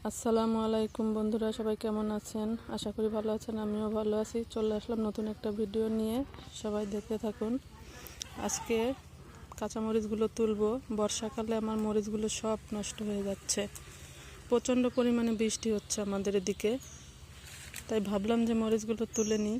আসসালামু আলাইকুম বন্ধুরা, সবাই কেমন আছেন? আশা করি ভালো আছেন। আমিও ভালো আছি। চলে আসলাম নতুন একটা ভিডিও নিয়ে, সবাই দেখতে থাকুন। আজকে কাঁচামরিচগুলো তুলবো। বর্ষাকালে আমার মরিচগুলো সব নষ্ট হয়ে যাচ্ছে। প্রচণ্ড পরিমাণে বৃষ্টি হচ্ছে আমাদের এদিকে, তাই ভাবলাম যে মরিচগুলো তুলে নিই।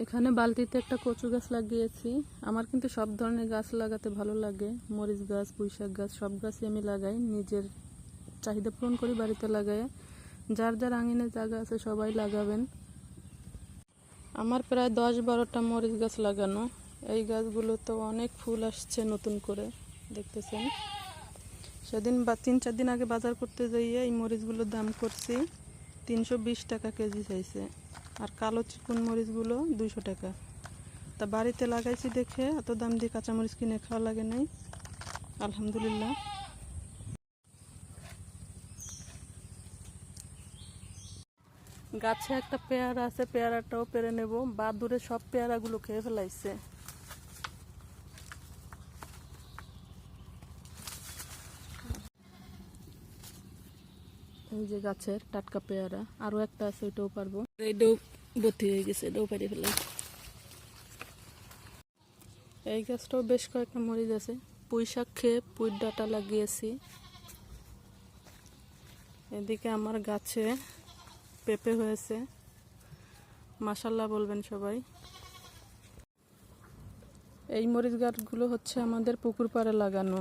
এখানে বালতিতে একটা কচু গাছ লাগিয়েছি। আমার কিন্তু সব ধরনের গাছ লাগাতে ভালো লাগে। মরিচ গাছ, পুঁইশাক গাছ, সব গাছই আমি লাগাই। নিজের চাহিদা পূরণ করি, বাড়িতে লাগাই। যার যার আঙিনে জায়গা আছে সবাই লাগাবেন। আমার প্রায় 10-12টা মরিচ গাছ লাগানো। এই গাছগুলোতে অনেক ফুল আসছে নতুন করে, দেখতেছেন। সেদিন বা 3-4 দিন আগে বাজার করতে যাইয়ে এই মরিচগুলোর দাম করছি 320 টাকা কেজি চাইছে। আর কালো চিকন মরিচগুলো 200 টাকা। তা বাড়িতে লাগাইছি দেখে এত দাম দিয়ে কাঁচামরিচ কিনে খাওয়া লাগে নাই, আলহামদুলিল্লাহ। গাছে একটা পেয়ারা আছে, পেয়ারাটাও পেরে নেব। বাদুরে সব পেয়ারাগুলো খেয়ে ফেলাইছে। এই যে গাছের টাটকা পেয়ারা, আরো একটা আছে, ওইটাও পারবো। এইটাও ভর্তি হয়ে গেছে, এটাও পারি ফেলাই। এই গাছটাও বেশ কয়েকটা মরিচ আছে। পুঁই শাক খেয়ে পুঁই ডাঁটা লাগিয়েছি। এদিকে আমার গাছে পেঁপে হয়েছে, মাশাল্লাহ বলবেন সবাই। এই মরিচ গাছগুলো হচ্ছে আমাদের পুকুর পাড়ে লাগানো,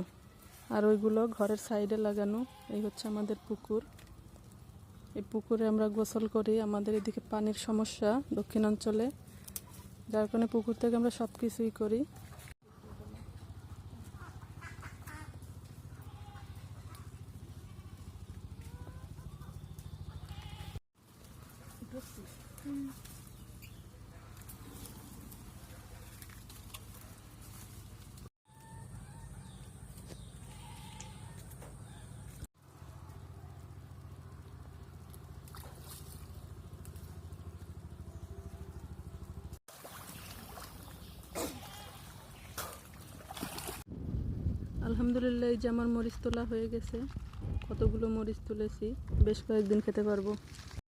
আর ওইগুলো ঘরের সাইডে লাগানো। এই হচ্ছে আমাদের পুকুর। এই পুকুরে আমরা গোসল করি। আমাদের এদিকে পানির সমস্যা দক্ষিণাঞ্চলে, যার কারণে পুকুর থেকে আমরা সব কিছুই করি। আলহামদুলিল্লাহ, এই যে আমার মরিচ তোলা হয়ে গেছে। কতগুলো মরিচ তুলেছি, বেশ কয়েকদিন খেতে পারবো।